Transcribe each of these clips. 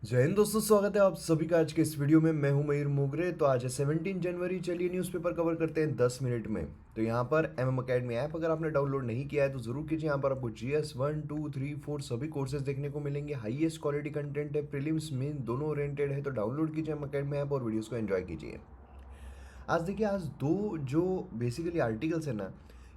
जय हिंद दोस्तों, स्वागत है आप सभी का आज के इस वीडियो में। मैं हूं मयूर मोगरे। तो आज है 17 जनवरी। चलिए न्यूज़पेपर कवर करते हैं 10 मिनट में। तो यहाँ पर अकेडमी ऐप अगर आपने डाउनलोड नहीं किया है तो ज़रूर कीजिए। यहाँ पर आपको जीएस 1, 2, 3, 4 सभी कोर्सेज देखने को मिलेंगे। हाईएस्ट क्वालिटी कंटेंट है, प्रीलिम्स मेन दोनों ओरिएंटेड है। तो डाउनलोड कीजिए अकेडमी ऐप और वीडियोज़ को एंजॉय कीजिए। आज देखिए, आज दो जो बेसिकली आर्टिकल्स है ना,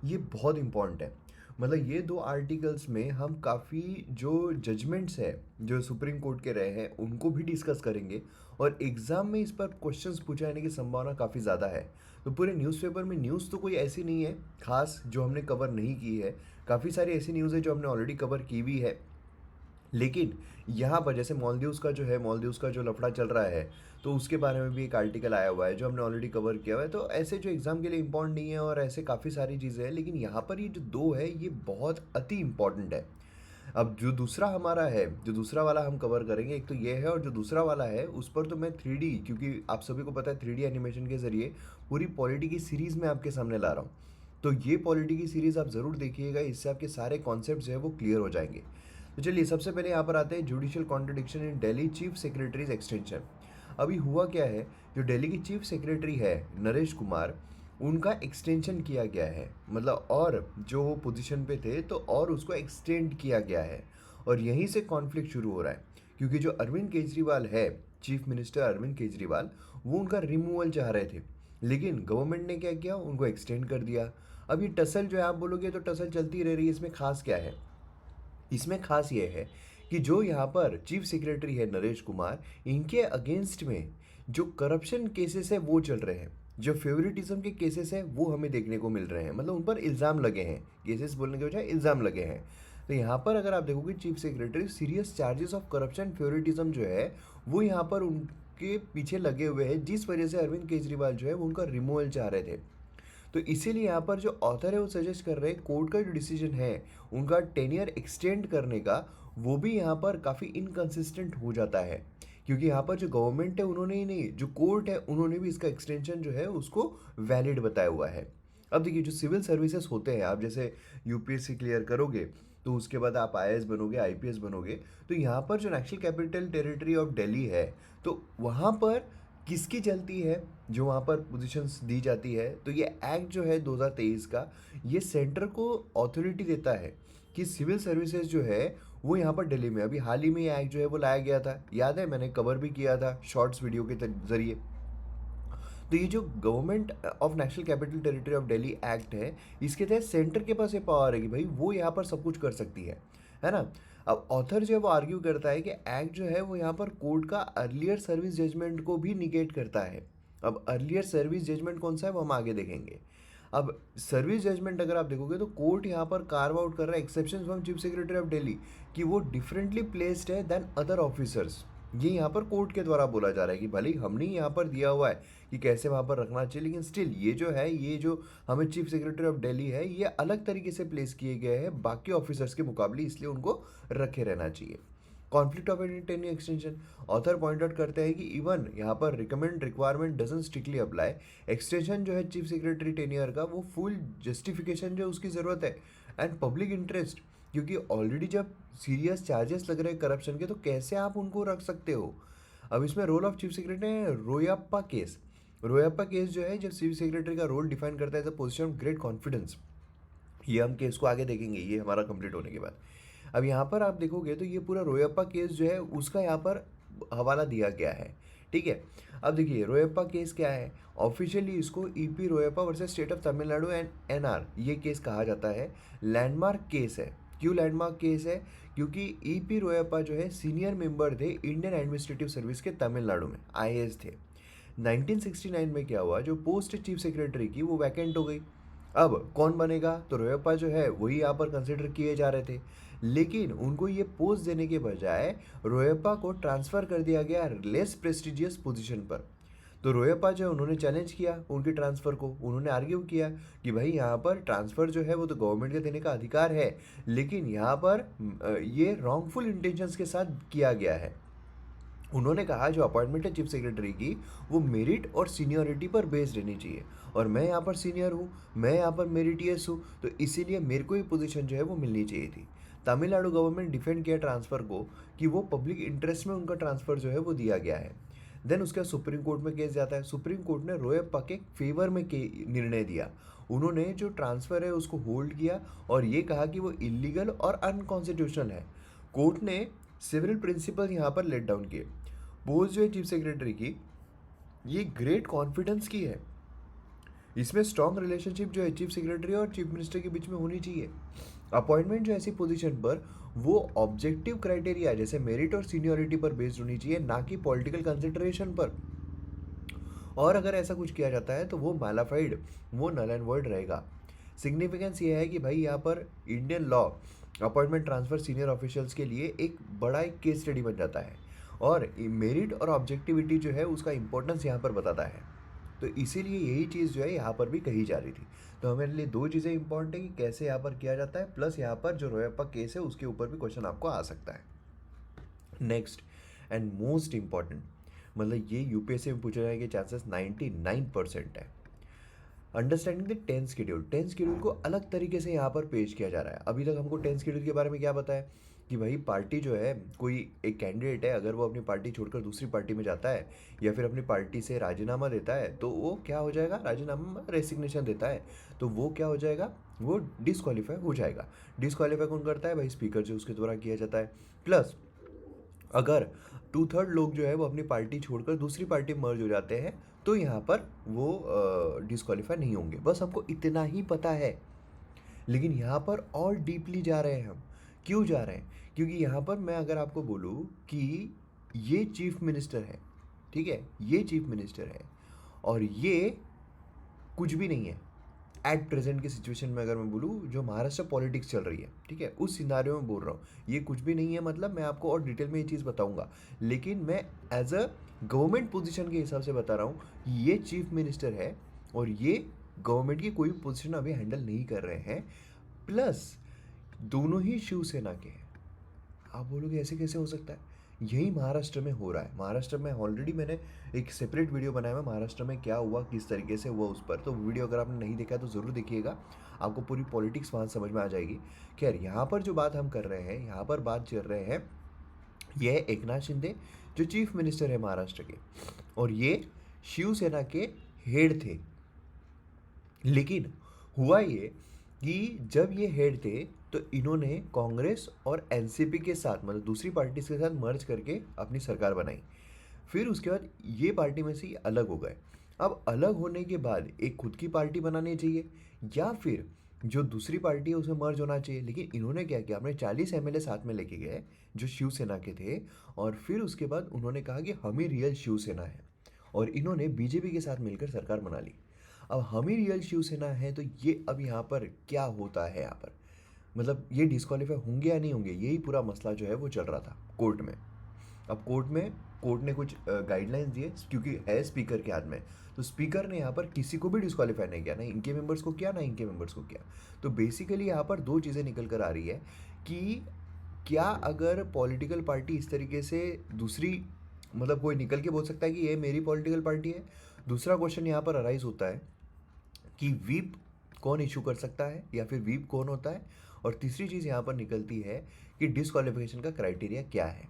ये बहुत इंपॉर्टेंट है। मतलब ये दो आर्टिकल्स में हम काफ़ी जो जजमेंट्स है जो सुप्रीम कोर्ट के रहे हैं उनको भी डिस्कस करेंगे। और एग्ज़ाम में इस पर क्वेश्चंस पूछे जाने की संभावना काफ़ी ज़्यादा है। तो पूरे न्यूज़पेपर में न्यूज़ तो कोई ऐसी नहीं है खास जो हमने कवर नहीं की है। काफ़ी सारी ऐसी न्यूज़ है जो हमने ऑलरेडी कवर की भी है। लेकिन यहाँ पर जैसे मालदीव्स का जो है, मालदीव्स का जो लफड़ा चल रहा है, तो उसके बारे में भी एक आर्टिकल आया हुआ है जो हमने ऑलरेडी कवर किया हुआ है। तो ऐसे जो एग्ज़ाम के लिए इंपॉर्टेंट नहीं है और ऐसे काफ़ी सारी चीज़ें हैं, लेकिन यहाँ पर ये जो दो है ये बहुत अति इम्पॉर्टेंट है। अब जो दूसरा हमारा है, जो दूसरा वाला हम कवर करेंगे, एक तो ये है और जो दूसरा वाला है उस पर तो मैं 3D, क्योंकि आप सभी को पता है 3D एनिमेशन के ज़रिए पूरी पॉलिटी की सीरीज़ में आपके सामने ला रहा हूँ। तो ये पॉलिटी की सीरीज़ आप ज़रूर देखिएगा, इससे आपके सारे कॉन्सेप्ट जो है वो क्लियर हो जाएंगे। तो चलिए सबसे पहले यहाँ पर आते हैं जुडिशियल कॉन्ट्रडिक्शन इन दिल्ली चीफ सेक्रेटरीज एक्सटेंशन। अभी हुआ क्या है, जो दिल्ली की चीफ सेक्रेटरी है नरेश कुमार, उनका एक्सटेंशन किया गया है। मतलब और जो वो पोजीशन पे थे तो और उसको एक्सटेंड किया गया है। और यहीं से कॉन्फ्लिक्ट शुरू हो रहा है, क्योंकि जो अरविंद केजरीवाल है, चीफ मिनिस्टर अरविंद केजरीवाल, वो उनका रिमूवल चाह रहे थे। लेकिन गवर्नमेंट ने क्या किया, उनको एक्सटेंड कर दिया। अब ये टसल जो है, आप बोलोगे तो टसल चलती रह रही है, इसमें खास क्या है? इसमें खास ये है कि जो यहाँ पर चीफ सेक्रेटरी है नरेश कुमार, इनके अगेंस्ट में जो करप्शन केसेस है वो चल रहे हैं, जो फेवरेटिज्म के केसेस है वो हमें देखने को मिल रहे हैं। मतलब उन पर इल्ज़ाम लगे हैं, केसेस बोलने के बजाय इल्ज़ाम लगे हैं। तो यहाँ पर अगर आप देखोगे, chief secretary serious charges of corruption favouritism जो है वो यहाँ पर उनके पीछे लगे हुए हैं, जिस वजह से अरविंद केजरीवाल जो है वो उनका रिमूवल चाह रहे थे। तो इसीलिए यहाँ पर जो ऑथर है वो सजेस्ट कर रहे हैं कोर्ट का जो डिसीजन है उनका टेन्योर एक्सटेंड करने का, वो भी यहाँ पर काफ़ी इनकन्सिस्टेंट हो जाता है। क्योंकि यहाँ पर जो गवर्नमेंट है उन्होंने ही नहीं, जो कोर्ट है उन्होंने भी इसका एक्सटेंशन जो है उसको वैलिड बताया हुआ है। अब देखिए, जो सिविल सर्विसेज होते हैं, आप जैसे यूपीएससी क्लियर करोगे तो उसके बाद आप आईएएस बनोगे, आईपीएस बनोगे। तो यहाँ पर जो national capital territory of Delhi है, तो वहाँ पर किसकी चलती है, जो वहाँ पर पोजीशंस दी जाती है। तो ये एक्ट जो है 2023 का, ये सेंटर को अथॉरिटी देता है कि सिविल सर्विसेज जो है वो यहाँ पर दिल्ली में, अभी हाल ही में ये एक्ट जो है वो लाया गया था, याद है, मैंने कवर भी किया था शॉर्ट्स वीडियो के जरिए। तो ये जो government of national capital territory of Delhi act है, इसके तहत सेंटर के पास ये पावर है कि भाई वो यहाँ पर सब कुछ कर सकती है ना। अब ऑथर जो है वो आर्ग्यू करता है कि एक्ट जो है वो यहाँ पर कोर्ट का अर्लियर सर्विस जजमेंट को भी निगेट करता है। अब अर्लियर सर्विस जजमेंट कौन सा है वो हम आगे देखेंगे। अब सर्विस जजमेंट अगर आप देखोगे तो कोर्ट यहाँ पर कार्व आउट कर रहा है exception from chief secretary of Delhi, कि वो डिफरेंटली प्लेस्ड है देन अदर ऑफिसर्स। ये यहाँ पर कोर्ट के द्वारा बोला जा रहा है कि भले ही हमने यहाँ पर दिया हुआ है कि कैसे वहाँ पर रखना चाहिए, लेकिन स्टिल ये जो है, ये जो हमें चीफ सेक्रेटरी ऑफ दिल्ली है, ये अलग तरीके से प्लेस किए गए हैं बाकी ऑफिसर्स के मुकाबले, इसलिए उनको रखे रहना चाहिए। Conflict of tenure extension, author point out करते हैं कि इवन यहाँ पर recommend requirement doesn't strictly apply. Extension जो है चीफ सेक्रेटरी टेन्योर का, वो फुल जस्टिफिकेशन जो उसकी ज़रूरत है एंड पब्लिक इंटरेस्ट, क्योंकि ऑलरेडी जब सीरियस चार्जेस लग रहे हैं करप्शन के, तो कैसे आप उनको रख सकते हो। अब इसमें रोल ऑफ चीफ सेक्रेटरी है रोयप्पा केस। रोयप्पा केस जो है, जब चीफ सेक्रेटरी का रोल डिफाइन करता है as a position of great confidence. ये हम केस को आगे देखेंगे, ये हमारा कंप्लीट होने के बाद। अब यहाँ पर आप देखोगे तो ये पूरा रोयप्पा केस जो है उसका यहाँ पर हवाला दिया गया है, ठीक है। अब देखिए रोयप्पा केस क्या है, ऑफिशियली इसको E P Royappa versus state of Tamil Nadu and N R ये केस कहा जाता है। लैंडमार्क केस है। क्यों लैंडमार्क केस है? क्योंकि ईपी रोयप्पा जो है सीनियर मेंबर थे इंडियन एडमिनिस्ट्रेटिव सर्विस के, तमिलनाडु में आईएएस थे। 1969 में क्या हुआ, जो पोस्ट चीफ सेक्रेटरी की वो वैकेंट हो गई। अब कौन बनेगा, तो रोयप्पा जो है वही यहाँ पर कंसिडर किए जा रहे थे, लेकिन उनको ये पोस्ट देने के बजाय रोयप्पा को ट्रांसफ़र कर दिया गया लेस प्रेस्टिजियस पोजीशन पर। तो रोयप्पा जो है उन्होंने चैलेंज किया उनकी ट्रांसफ़र को, उन्होंने आर्ग्यू किया कि भाई यहाँ पर ट्रांसफ़र जो है वो तो गवर्नमेंट के देने का अधिकार है, लेकिन यहाँ पर ये रॉन्गफुल इंटेंशंस के साथ किया गया है। उन्होंने कहा जो अपॉइंटमेंट है चीफ सेक्रेटरी की, वो मेरिट और सीनियरिटी पर बेस्ड रहनी चाहिए, और मैं यहाँ पर सीनियर हूँ, मैं यहाँ पर मेरिटियस हूँ, तो इसीलिए मेरे को ये पोजीशन जो है वो मिलनी चाहिए थी। तमिलनाडु गवर्नमेंट डिफेंड किया ट्रांसफ़र को कि वो पब्लिक इंटरेस्ट में उनका ट्रांसफ़र जो है वो दिया गया है। देन उसके बाद सुप्रीम कोर्ट में केस जाता है। सुप्रीम कोर्ट ने रोयप्पा के फेवर में के निर्णय दिया। उन्होंने जो ट्रांसफ़र है उसको होल्ड किया और ये कहा कि वो इलीगल और अनकॉन्स्टिट्यूशनल है। कोर्ट ने सिविल प्रिंसिपल यहाँ पर लेट डाउन किए। पोस्ट जो है चीफ सेक्रेटरी की, ये ग्रेट कॉन्फिडेंस की है। इसमें स्ट्रॉन्ग रिलेशनशिप जो है चीफ सेक्रेटरी और चीफ मिनिस्टर के बीच में होनी चाहिए। अपॉइंटमेंट जो ऐसी पोजीशन पर वो ऑब्जेक्टिव क्राइटेरिया जैसे मेरिट और सीनियरिटी पर बेस्ड होनी चाहिए, ना कि पॉलिटिकल कंसिडरेशन पर। और अगर ऐसा कुछ किया जाता है तो वो मैलाफाइड, वो नल एंड वॉइड रहेगा। सिग्निफिकेंस ये है कि भाई यहाँ पर Indian law appointment transfer senior officials के लिए एक बड़ा एक केस स्टडी बन जाता है और मेरिट और ऑब्जेक्टिविटी जो है उसका इंपॉर्टेंस यहाँ पर बताता है। तो इसीलिए यही चीज़ जो है यहाँ पर भी कही जा रही थी। तो हमारे लिए दो चीज़ें इंपॉर्टेंट है कि कैसे यहाँ पर किया जाता है, प्लस यहाँ पर जो रोयप्पा केस है उसके ऊपर भी क्वेश्चन आपको आ सकता है। नेक्स्ट एंड मोस्ट इम्पॉर्टेंट, मतलब ये यूपीएससी में पूछा जाने के चांसेस 99% है। Understanding the 10 schedule. 10 शेड्यूल को अलग तरीके से यहाँ पर पेश किया जा रहा है। अभी तक हमको 10 शेड्यूल के बारे में क्या पता है कि भाई पार्टी जो है, कोई एक कैंडिडेट है, अगर वो अपनी पार्टी छोड़कर दूसरी पार्टी में जाता है या फिर अपनी पार्टी से राजीनामा देता है तो वो क्या हो जाएगा, राजीनामा रेसिग्नेशन देता है तो वो क्या हो जाएगा, वो डिसक्वालीफाई हो जाएगा। डिसक्वालीफाई कौन करता है भाई, स्पीकर जो उसके द्वारा किया जाता है। प्लस अगर 2/3 लोग जो है वो अपनी पार्टी छोड़कर दूसरी पार्टी में मर्ज हो जाते हैं तो यहाँ पर वो डिसक्वालीफाई नहीं होंगे। बस हमको इतना ही पता है। लेकिन यहाँ पर और डीपली जा रहे हैं हम। क्यों जा रहे हैं? क्योंकि यहाँ पर मैं अगर आपको बोलूँ कि ये चीफ मिनिस्टर है, ठीक है, ये चीफ मिनिस्टर है और ये कुछ भी नहीं है एट प्रेजेंट की सिचुएशन में। अगर मैं बोलूँ जो महाराष्ट्र पॉलिटिक्स चल रही है, ठीक है, उस सिनारियो में बोल रहा हूँ, ये कुछ भी नहीं है। मतलब मैं आपको और डिटेल में ये चीज़ बताऊंगा, लेकिन मैं एज अ गवर्नमेंट पोजीशन के हिसाब से बता रहा हूँ। ये चीफ मिनिस्टर है और ये गवर्नमेंट की कोई पोजीशन अभी हैंडल नहीं कर रहे हैं। प्लस दोनों ही शिवसेना के हैं। आप बोलोगे ऐसे कैसे हो सकता है? यही महाराष्ट्र में हो रहा है। महाराष्ट्र में ऑलरेडी मैंने एक सेपरेट वीडियो बनाया है महाराष्ट्र में क्या हुआ, किस तरीके से हुआ, उस पर। तो वीडियो अगर आपने नहीं देखा है तो ज़रूर देखिएगा, आपको पूरी पॉलिटिक्स वहाँ समझ में आ जाएगी। खैर, यहाँ पर जो बात हम कर रहे हैं, यहाँ पर बात चल रहे हैं, यह है एकनाथ शिंदे जो चीफ मिनिस्टर है महाराष्ट्र के, और ये शिवसेना के हेड थे। लेकिन हुआ ये कि जब ये हेड थे तो इन्होंने कांग्रेस और एनसीपी के साथ, मतलब दूसरी पार्टी के साथ मर्ज करके अपनी सरकार बनाई। फिर उसके बाद ये पार्टी में से ये अलग हो गए। अब अलग होने के बाद एक खुद की पार्टी बनानी चाहिए या फिर जो दूसरी पार्टी है उसमें मर्ज होना चाहिए। लेकिन इन्होंने क्या किया, अपने 40 एमएलए साथ में लेके गए जो शिवसेना के थे, और फिर उसके बाद उन्होंने कहा कि हम ही रियल शिवसेना है, और इन्होंने बीजेपी के साथ मिलकर सरकार बना ली। अब हम ही रियल शिवसेना है तो ये अब यहाँ पर क्या होता है, यहाँ पर मतलब ये डिस्क्वालीफाई होंगे या नहीं होंगे, यही पूरा मसला जो है वो चल रहा था कोर्ट में। अब कोर्ट ने कुछ गाइडलाइंस दिए, क्योंकि है स्पीकर के हाथ में, तो स्पीकर ने यहाँ पर किसी को भी डिस्क्वालीफाई नहीं किया, ना इनके मेंबर्स को किया ना इनके मेंबर्स को किया। तो बेसिकली यहाँ पर दो चीज़ें निकल कर आ रही है कि क्या अगर पॉलिटिकल पार्टी इस तरीके से दूसरी, मतलब कोई निकल के बोल सकता है कि ये मेरी पॉलिटिकल पार्टी है। दूसरा क्वेश्चन यहाँ पर अराइज होता है कि व्हीप कौन इशू कर सकता है या फिर व्हीप कौन होता है। और तीसरी चीज़ यहाँ पर निकलती है कि डिसक्वालिफिकेशन का क्राइटेरिया क्या है,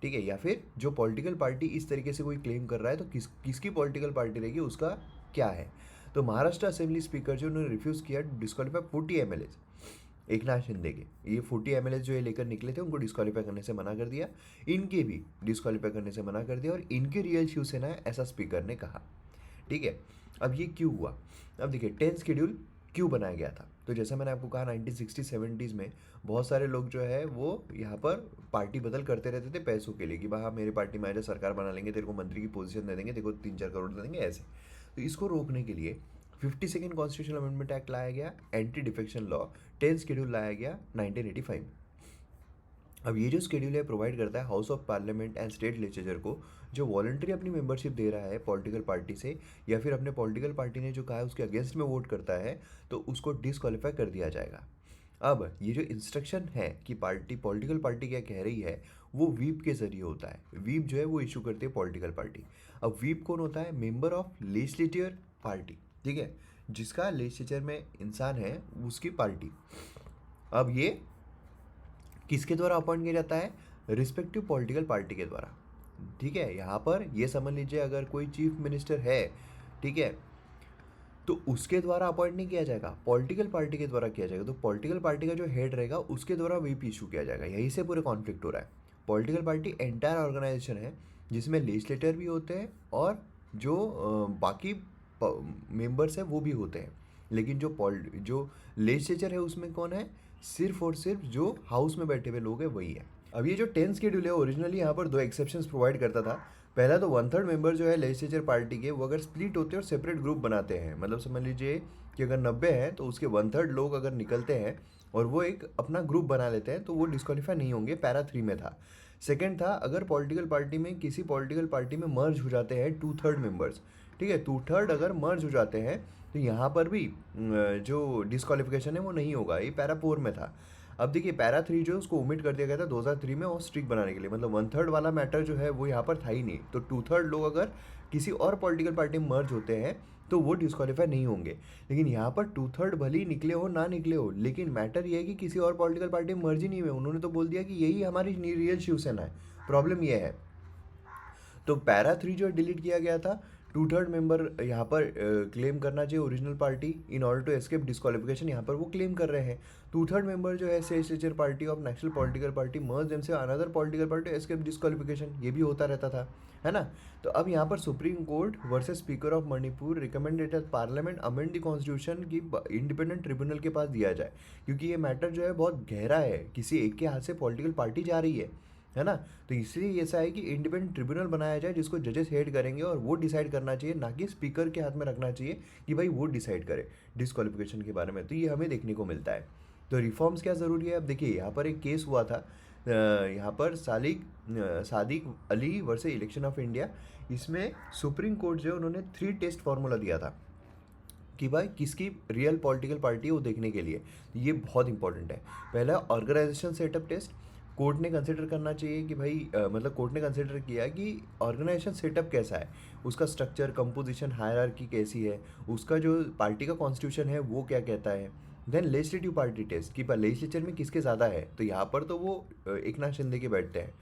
ठीक है, या फिर जो पॉलिटिकल पार्टी इस तरीके से कोई क्लेम कर रहा है तो किसकी पॉलिटिकल पार्टी रहेगी उसका क्या है। तो महाराष्ट्र असेंबली स्पीकर जो उन्होंने रिफ्यूज़ किया डिस्क्वालीफाई 40 एमएलए एकनाथ शिंदे के, ये 40 एमएलए जो ये लेकर निकले थे उनको डिस्क्वालीफाई करने से मना कर दिया, इनके भी डिस्क्वालीफाई करने से मना कर दिया, और इनके रियल शिवसेना है ऐसा स्पीकर ने कहा, ठीक है। अब ये क्यों हुआ, अब देखिए 10 शेड्यूल क्यों बनाया गया था। तो जैसा मैंने आपको कहा 1960-70s में बहुत सारे लोग जो है वो यहाँ पर पार्टी बदल करते रहते थे पैसों के लिए कि भाई हाँ मेरी पार्टी में आजा, सरकार बना लेंगे, तेरे को मंत्री की पोजीशन दे देंगे, तेरे को 3-4 करोड़ दे देंगे, ऐसे। तो इसको रोकने के लिए 52nd कॉन्स्टिट्यूशनल अमेंडमेंट एक्ट लाया गया, एंटी डिफेक्शन लॉ 10 शेड्यूल लाया गया 1985। अब ये जो शेड्यूल है प्रोवाइड करता है house of parliament and state legislature को, जो वॉलंटरी अपनी मेंबरशिप दे रहा है पॉलिटिकल पार्टी से, या फिर अपने पॉलिटिकल पार्टी ने जो कहा है उसके अगेंस्ट में वोट करता है, तो उसको डिसक्वालीफाई कर दिया जाएगा। अब ये जो इंस्ट्रक्शन है कि पॉलिटिकल पार्टी क्या कह रही है, वो व्हीप के जरिए होता है। व्हीप जो है वो इशू करती है पॉलिटिकल पार्टी। अब व्हीप कौन होता है, मेंबर ऑफ लेजिस्लेटिव पार्टी, ठीक है, जिसका लेजिस्लेचर में इंसान है उसकी पार्टी। अब ये किसके द्वारा अपॉइंट किया जाता है? रिस्पेक्टिव पॉलिटिकल पार्टी के द्वारा। ठीक है, यहाँ पर ये समझ लीजिए अगर कोई चीफ मिनिस्टर है, ठीक है, तो उसके द्वारा अपॉइंट नहीं किया जाएगा, पॉलिटिकल पार्टी के द्वारा किया जाएगा। तो पॉलिटिकल पार्टी का जो हेड रहेगा उसके द्वारा व्हीप इशू किया जाएगा। यहीं से पूरे कॉन्फ्लिक्ट हो रहा है। पॉलिटिकल पार्टी एंटायर ऑर्गेनाइजेशन है जिसमें लेजिस्लेटर भी होते हैं और जो बाकी मेंबर्स हैं वो भी होते हैं। लेकिन जो लेजिस्लेचर है उसमें कौन है? सिर्फ और सिर्फ जो हाउस में बैठे हुए लोग हैं वही है। अब ये जो 10 शेड्यूल है ओरिजिनली यहाँ पर 2 एक्सेप्शंस प्रोवाइड करता था। पहला तो 1/3 मेंबर जो है लेजिस्लेचर पार्टी के वो अगर स्प्लिट होते हैं और सेपरेट ग्रुप बनाते हैं, मतलब समझ लीजिए कि अगर 90 हैं तो उसके 1/3 लोग अगर निकलते हैं और वो एक अपना ग्रुप बना लेते हैं तो वो डिस्क्वालीफाई नहीं होंगे। पैरा 3 में था। सेकंड था अगर पॉलिटिकल पार्टी में किसी पॉलिटिकल पार्टी में मर्ज हो जाते हैं 2/3 मेंबर्स, ठीक है, 2/3 अगर मर्ज हो जाते हैं तो यहाँ पर भी जो डिस्क्वालिफिकेशन है वो नहीं होगा। ये पैरा 4 में था। अब देखिए पैरा 3 जो है उसको ओमिट कर दिया गया था 2003 में और स्ट्रिक्ट बनाने के लिए, मतलब 1/3 वाला मैटर जो है वो यहाँ पर था ही नहीं। तो 2/3 लोग अगर किसी और पॉलिटिकल पार्टी में मर्ज होते हैं तो वो डिस्क्वालीफाई नहीं होंगे। लेकिन यहाँ पर 2/3 भले ही निकले हो ना निकले हो, लेकिन मैटर ये है कि किसी और पॉलिटिकल पार्टी में मर्ज ही नहीं हुए। उन्होंने तो बोल दिया कि यही हमारी रियल शिवसेना है। प्रॉब्लम ये है। तो पैरा 3 जो डिलीट किया गया था, 2/3 मेंबर यहाँ पर क्लेम करना चाहिए original party in order to escape disqualification, यहाँ पर वो क्लेम कर रहे हैं। 2/3 मेंबर जो है legislature party of national political party merge them से another political party escape disqualification, ये भी होता रहता था, है ना। तो अब यहाँ पर supreme court versus speaker of Manipur recommended parliament amend the constitution की इंडिपेंडेंट ट्रिब्यूनल के पास दिया जाए, क्योंकि ये मैटर जो है बहुत गहरा है, किसी एक के हाथ से पॉलिटिकल पार्टी जा रही है ना। तो इसलिए ऐसा है कि इंडिपेंडेंट ट्रिब्यूनल बनाया जाए जिसको जजेस हेड करेंगे और वो डिसाइड करना चाहिए, ना कि स्पीकर के हाथ में रखना चाहिए कि भाई वो डिसाइड करे डिस्क्वालिफिकेशन के बारे में। तो ये हमें देखने को मिलता है। तो रिफॉर्म्स क्या ज़रूरी है? अब देखिए यहाँ पर एक केस हुआ था, यहाँ पर Sadiq Ali versus election of India. इसमें सुप्रीम कोर्ट जो है उन्होंने 3 टेस्ट फार्मूला दिया था कि भाई किसकी रियल पॉलिटिकल पार्टी है वो देखने के लिए। ये बहुत इंपॉर्टेंट है। पहला ऑर्गेनाइजेशन सेटअप टेस्ट। कोर्ट ने कंसिडर करना चाहिए कि भाई मतलब कोर्ट ने कंसिडर किया कि ऑर्गेनाइजेशन सेटअप कैसा है, उसका स्ट्रक्चर, कंपोजिशन, हायरार्की कैसी है, उसका जो पार्टी का कॉन्स्टिट्यूशन है वो क्या कहता है। देन लेजिस्लेटिव पार्टी टेस्ट कि लेजिस्लेचर में किसके ज़्यादा है, तो यहाँ पर तो वो एकनाथ शिंदे के बैठते हैं।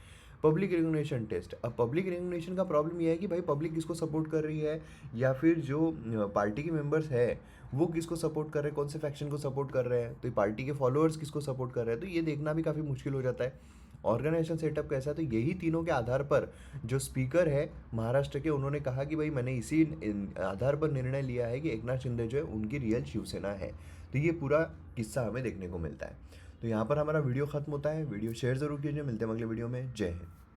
Public recognition test. अब पब्लिक रिकग्निशन का प्रॉब्लम यह है कि भाई पब्लिक किसको सपोर्ट कर रही है, या फिर जो पार्टी के मेंबर्स है वो किसको सपोर्ट कर रहे हैं, कौन से फैक्शन को सपोर्ट कर रहे हैं, तो पार्टी के फॉलोअर्स किसको सपोर्ट कर रहे हैं, तो ये देखना भी काफ़ी मुश्किल हो जाता है। ऑर्गेनाइजेशन सेटअप कैसा है, तो यही तीनों के आधार पर जो स्पीकर है महाराष्ट्र के, उन्होंने कहा कि भाई मैंने इसी आधार पर निर्णय लिया है कि एकनाथ शिंदे जो है उनकी रियल शिवसेना है। तो ये पूरा किस्सा हमें देखने को मिलता है। तो यहाँ पर हमारा वीडियो खत्म होता है। वीडियो शेयर जरूर कीजिए। मिलते हैं अगले वीडियो में। जय हिंद।